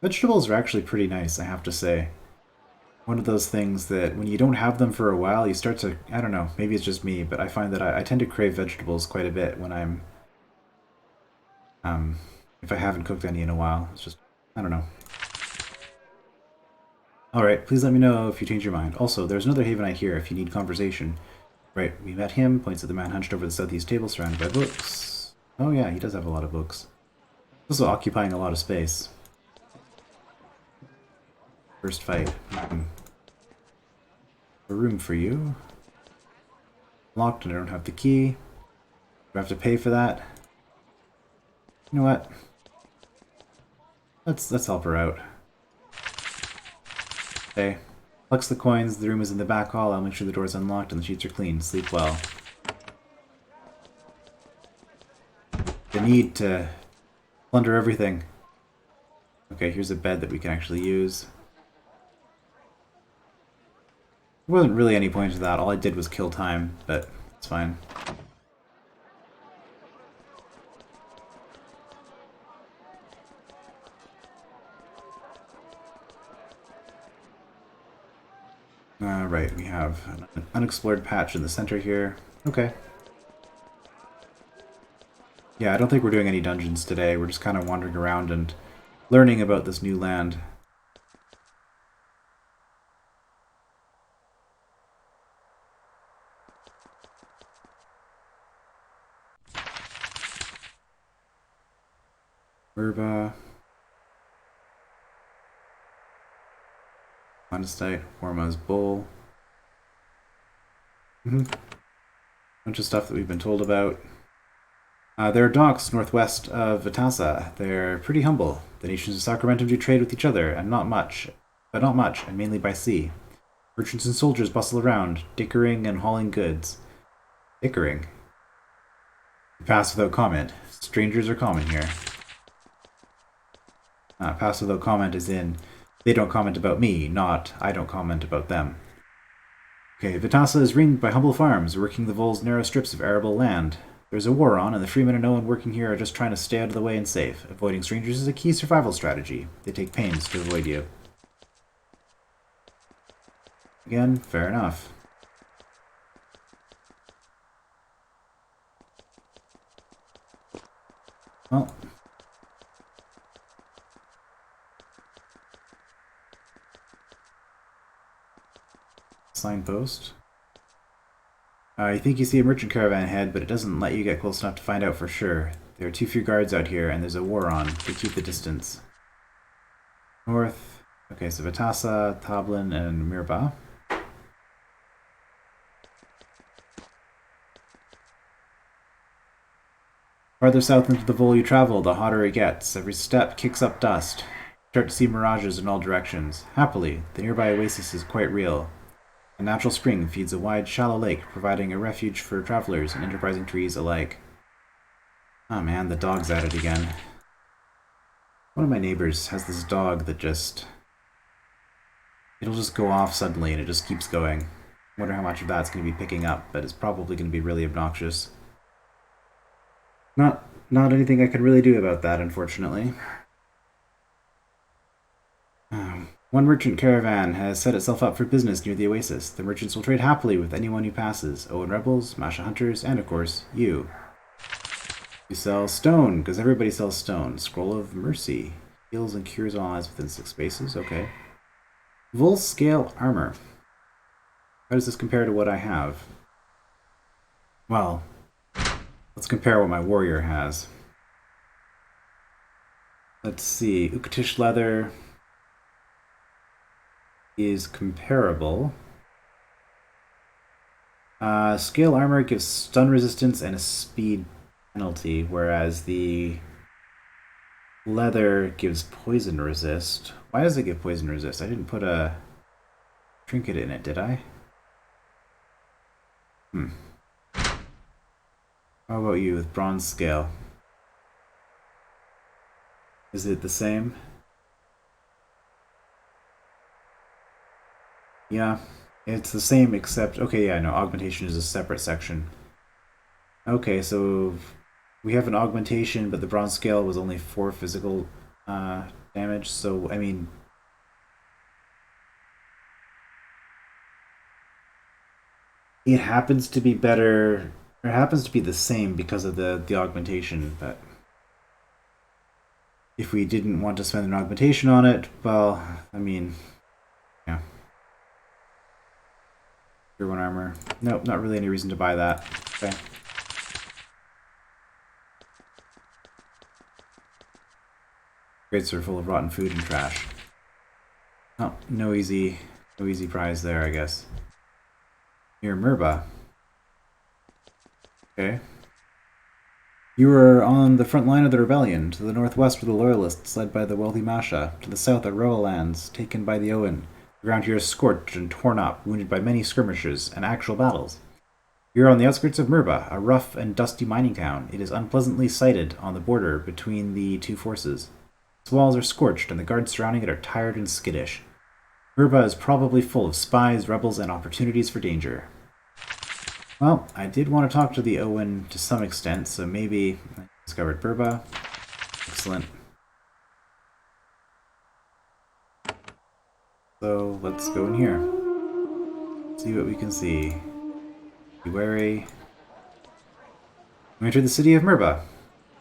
Vegetables are actually pretty nice, I have to say. One of those things that when you don't have them for a while, you start to, I don't know, maybe it's just me, but I find that I tend to crave vegetables quite a bit when if I haven't cooked any in a while. It's just, I don't know. Alright, please let me know if you change your mind. Also, there's another Havenite here if you need conversation. Right, we met him, points at the man hunched over the southeast table surrounded by books. Oh yeah, he does have a lot of books. Also occupying a lot of space. First fight. A room for you. Locked and I don't have the key. Do I have to pay for that? You know what? Let's help her out. Okay. Collects the coins, the room is in the back hall, I'll make sure the door's unlocked and the sheets are clean. Sleep well. The need to plunder everything. Okay, here's a bed that we can actually use. There wasn't really any point to that, all I did was kill time, but it's fine. Right, we have an unexplored patch in the center here. Okay. Yeah, I don't think we're doing any dungeons today. We're just kind of wandering around and learning about this new land. Verba. Monastite, Worma's Bull. Bunch of stuff that we've been told about. There are docks northwest of Vitassa. They're pretty humble. The nations of Sacramentum do trade with each other, and not much, and mainly by sea. Merchants and soldiers bustle around, dickering and hauling goods. Dickering? Pass without comment. Strangers are common here. Pass without comment is in, they don't comment about me, not I don't comment about them. Okay, Vitassa is ringed by humble farms, working the Vol's narrow strips of arable land. There's a war on, and the freemen and Owen working here are just trying to stay out of the way and safe. Avoiding strangers is a key survival strategy. They take pains to avoid you. Again, fair enough. Well. Signpost. You think you see a merchant caravan ahead, but it doesn't let you get close enough to find out for sure. There are too few guards out here, and there's a war on. They keep the distance. North. Okay, so Vitassa, Tablin, and Mirba. Farther south into the Vol you travel, the hotter it gets. Every step kicks up dust. You start to see mirages in all directions. Happily, the nearby oasis is quite real. A natural spring feeds a wide, shallow lake, providing a refuge for travelers and enterprising trees alike. Oh man, the dog's at it again. One of my neighbors has this dog that it'll just go off suddenly and it just keeps going. I wonder how much of that's going to be picking up, but it's probably going to be really obnoxious. Not anything I can really do about that, unfortunately. One merchant caravan has set itself up for business near the oasis. The merchants will trade happily with anyone who passes. Owen rebels, Mascha hunters, and of course, you. You sell stone, because everybody sells stone. Scroll of Mercy. Heals and cures all eyes within 6 spaces. Okay. Vol scale armor. How does this compare to what I have? Well, let's compare what my warrior has. Let's see. Ukatish leather is comparable. Scale armor gives stun resistance and a speed penalty, whereas the leather gives poison resist. Why does it give poison resist? I didn't put a trinket in it, did I? How about you with bronze scale? Is it the same? Yeah, it's the same except... Okay, yeah, no, augmentation is a separate section. Okay, so we have an augmentation, but the bronze scale was only 4 physical damage, so, I mean... It happens to be better... It happens to be the same because of the augmentation, but... If we didn't want to spend an augmentation on it, well, I mean... Yeah. Tier 1 armor. Nope, not really any reason to buy that. Okay. Crates are full of rotten food and trash. Oh, no easy prize there, I guess. Near Murba. Okay. You were on the front line of the rebellion. To the northwest were the Loyalists, led by the wealthy Mascha. To the south are Roa lands, taken by the Owen. The ground here is scorched and torn up, wounded by many skirmishes and actual battles. You are on the outskirts of Murba, a rough and dusty mining town. It is unpleasantly sited on the border between the two forces. Its walls are scorched, and the guards surrounding it are tired and skittish. Murba is probably full of spies, rebels, and opportunities for danger. Well, I did want to talk to the Owen to some extent, so maybe I discovered Murba. Excellent. So let's go in here. See what we can see. Be wary. We enter the city of Murba.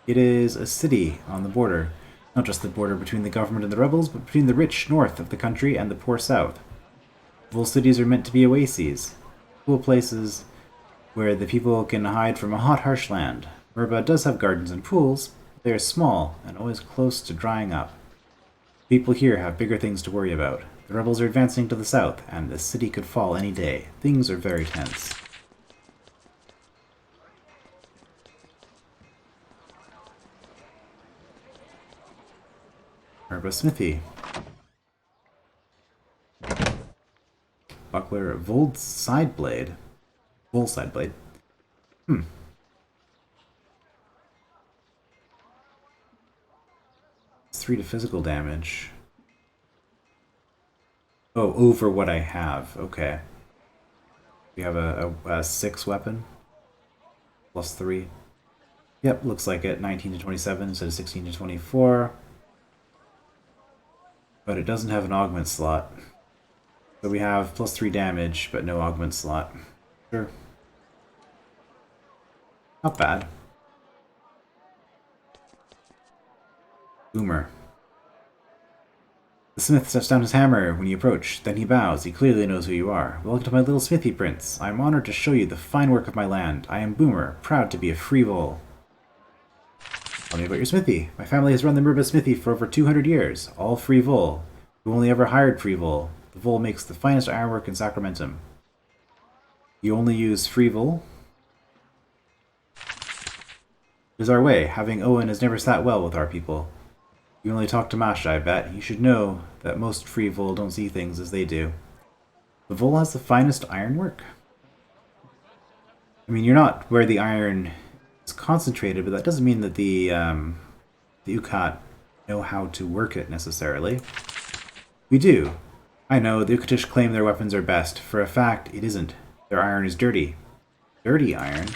It is a city on the border. Not just the border between the government and the rebels, but between the rich north of the country and the poor south. Full cities are meant to be oases, cool places where the people can hide from a hot, harsh land. Murba does have gardens and pools, but they are small and always close to drying up. People here have bigger things to worry about. The rebels are advancing to the south, and the city could fall any day. Things are very tense. Murba Smithy. Buckler, Vold side blade. Bull side blade. It's 3 to physical damage. Oh, over what I have. Okay. We have a 6 weapon. Plus 3. Yep, looks like it. 19 to 27 instead of 16 to 24. But it doesn't have an augment slot. So we have plus 3 damage, but no augment slot. Sure. Not bad. Boomer. The smith sets down his hammer when you approach. Then he bows. He clearly knows who you are. Welcome to my little smithy, Prince. I am honored to show you the fine work of my land. I am Boomer, proud to be a free vole. Tell me about your smithy. My family has run the Murba smithy for over 200 years. All free vole. We only ever hired free vole. The vole makes the finest ironwork in Sacramentum. You only use free vole? It is our way. Having Owen has never sat well with our people. You only talk to Mascha, I bet. You should know that most free vole don't see things as they do. The vole has the finest ironwork? I mean, you're not where the iron is concentrated, but that doesn't mean that the Ukat know how to work it, necessarily. We do. I know, the Ukatish claim their weapons are best. For a fact, it isn't. Their iron is dirty. Dirty iron?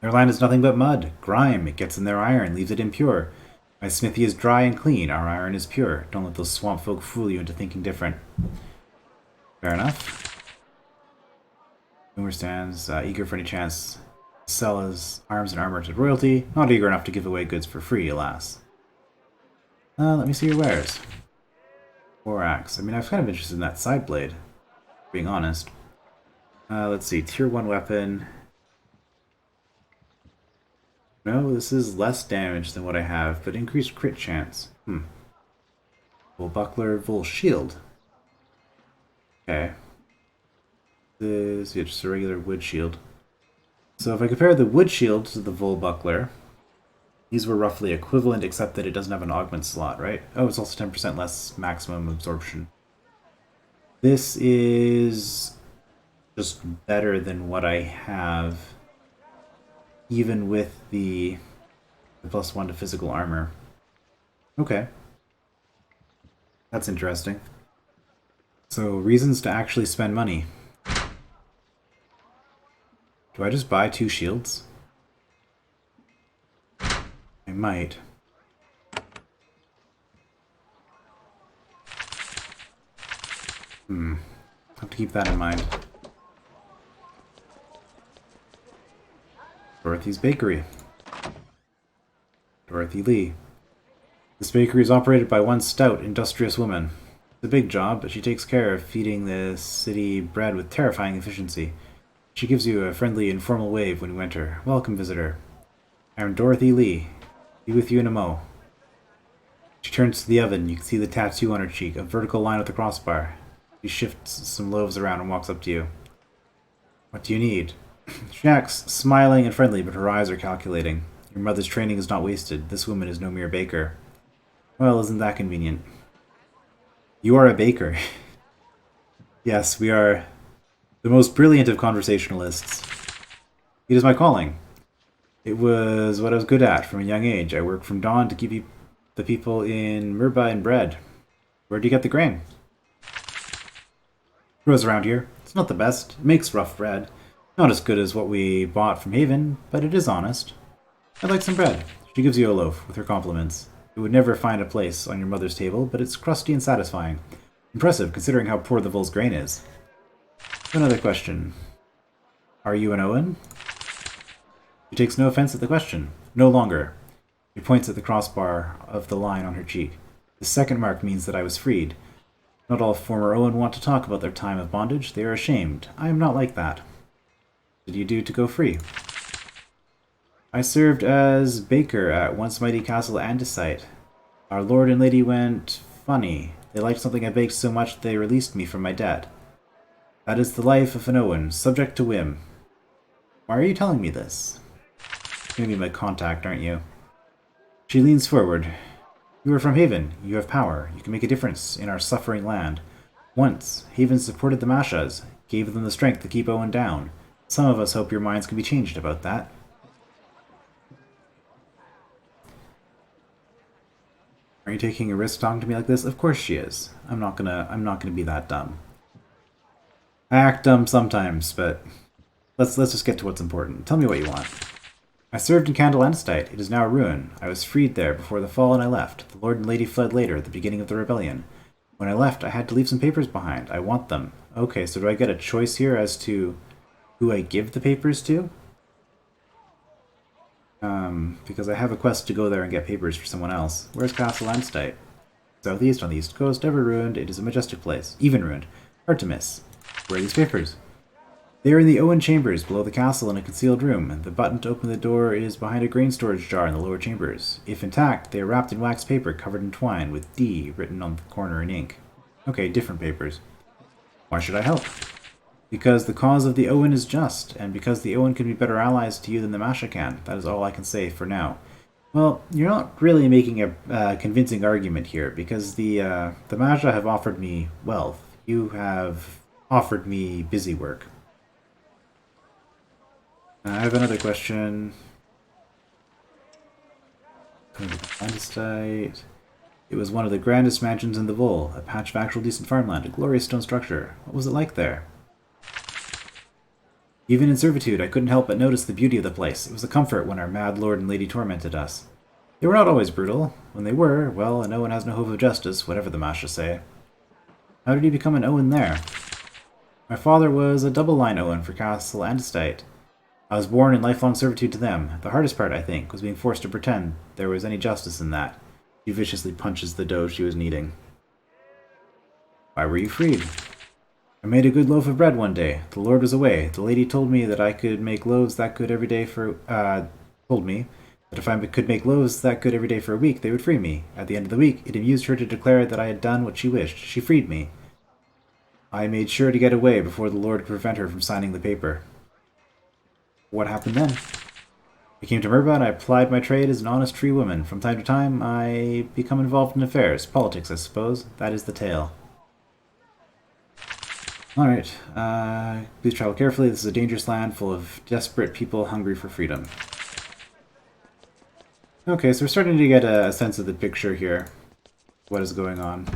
Their land is nothing but mud, grime. It gets in their iron, leaves it impure. My smithy is dry and clean. Our iron is pure. Don't let those swamp folk fool you into thinking different. Fair enough. Boomer stands, eager for any chance to sell his arms and armor to royalty. Not eager enough to give away goods for free, alas. Let me see your wares. 4 axe. I mean, I was kind of interested in that side blade, being honest. Let's see, tier 1 weapon. No, this is less damage than what I have, but increased crit chance. Full buckler, full shield. Okay. This is just a regular wood shield. So if I compare the wood shield to the Vol buckler, these were roughly equivalent except that it doesn't have an augment slot, right? Oh, it's also 10% less maximum absorption. This is just better than what I have, even with the +1 to physical armor. Okay. That's interesting. So, reasons to actually spend money. Do I just buy 2 shields? I might. Have to keep that in mind. Dorothy's Bakery. Dorothy Lee. This bakery is operated by one stout, industrious woman. It's a big job, but she takes care of feeding the city bread with terrifying efficiency. She gives you a friendly, informal wave when you enter. Welcome, visitor. I'm Dorothy Lee. Be with you in a mo. She turns to the oven. You can see the tattoo on her cheek, a vertical line with a crossbar. She shifts some loaves around and walks up to you. What do you need? She acts smiling and friendly, but her eyes are calculating. Your mother's training is not wasted. This woman is no mere baker. Well, isn't that convenient? You are a baker. Yes, we are the most brilliant of conversationalists. It is my calling. It was what I was good at from a young age. I worked from dawn to keep the people in Murba in bread. Where do you get the grain? Grows around here. It's not the best. It makes rough bread. Not as good as what we bought from Haven, but it is honest. I'd like some bread. She gives you a loaf, with her compliments. It would never find a place on your mother's table, but it's crusty and satisfying. Impressive, considering how poor the Vol's grain is. Another question. Are you an Owen? She takes no offense at the question. No longer. She points at the crossbar of the line on her cheek. The second mark means that I was freed. Not all former Owen want to talk about their time of bondage. They are ashamed. I am not like that. What did you do to go free? I served as baker at once mighty castle Andesite. Our lord and lady went funny. They liked something I baked so much they released me from my debt. That is the life of an Owen, subject to whim. Why are you telling me this? You're gonna be my contact, aren't you? She leans forward. You are from Haven. You have power. You can make a difference in our suffering land. Once, Haven supported the Maschas, gave them the strength to keep Owen down. Some of us hope your minds can be changed about that. Are you taking a risk talking to me like this? Of course she is. I'm not gonna be that dumb. I act dumb sometimes, but let's just get to what's important. Tell me what you want. I served in Candle Andesite. It is now a ruin. I was freed there before the fall and I left. The lord and lady fled later, at the beginning of the rebellion. When I left, I had to leave some papers behind. I want them. Okay, so do I get a choice here as to who I give the papers to? Because I have a quest to go there and get papers for someone else. Where's Castle Andesite? Southeast on the east coast, ever ruined. It is a majestic place. Even ruined. Hard to miss. Where are these papers? They are in the Owen chambers, below the castle in a concealed room. The button to open the door is behind a grain storage jar in the lower chambers. If intact, they are wrapped in wax paper covered in twine, with D written on the corner in ink. Okay, different papers. Why should I help? Because the cause of the Owen is just, and because the Owen can be better allies to you than the Mascha can. That is all I can say for now. Well, you're not really making a convincing argument here, because the Mascha have offered me wealth. You have offered me busy work. I have another question. Andesite. It was one of the grandest mansions in the Vol, a patch of actual decent farmland, a glorious stone structure. What was it like there? Even in servitude, I couldn't help but notice the beauty of the place. It was a comfort when our mad lord and lady tormented us. They were not always brutal. When they were, well, an Owen has no hope of justice, whatever the Mascha say. How did he become an Owen there? My father was a double-line Owen for Castle Andesite. I was born in lifelong servitude to them. The hardest part, I think, was being forced to pretend there was any justice in that. She viciously punches the dough she was kneading. Why were you freed? I made a good loaf of bread one day. The Lord was away. The lady told me that I could make loaves that good every day for... told me that if I could make loaves that good every day for a week, they would free me. At the end of the week, it amused her to declare that I had done what she wished. She freed me. I made sure to get away before the Lord could prevent her from signing the paper. what happened then? I came to Merba and I applied my trade as an honest tree woman. From time to time, I become involved in affairs. Politics, I suppose. That is the tale. Alright, please travel carefully. This is a dangerous land full of desperate people hungry for freedom. Okay, so we're starting to get a sense of the picture here. What is going on.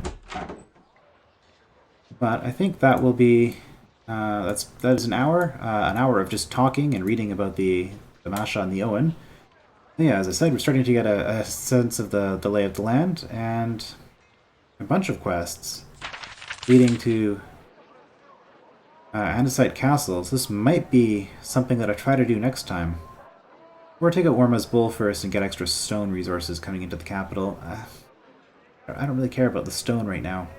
But I think that will be... that is an hour of just talking and reading about the Mascha and the Owen. Yeah, as I said, we're starting to get a sense of the lay of the land, and a bunch of quests leading to andesite castles. This might be something that I try to do next time. Or take out Orma's Bull first and get extra stone resources coming into the capital. I don't really care about the stone right now.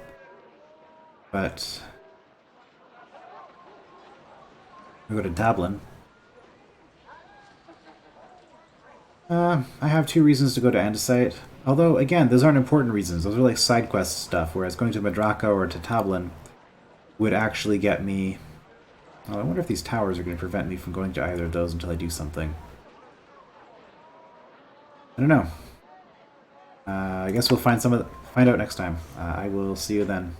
But... we'll go to Dublin. I have 2 reasons to go to Andesite. Although, again, those aren't important reasons. Those are like side quest stuff, whereas going to Madraka or to Tablin would actually get me... oh, I wonder if these towers are going to prevent me from going to either of those until I do something. I don't know. I guess we'll find out next time. I will see you then.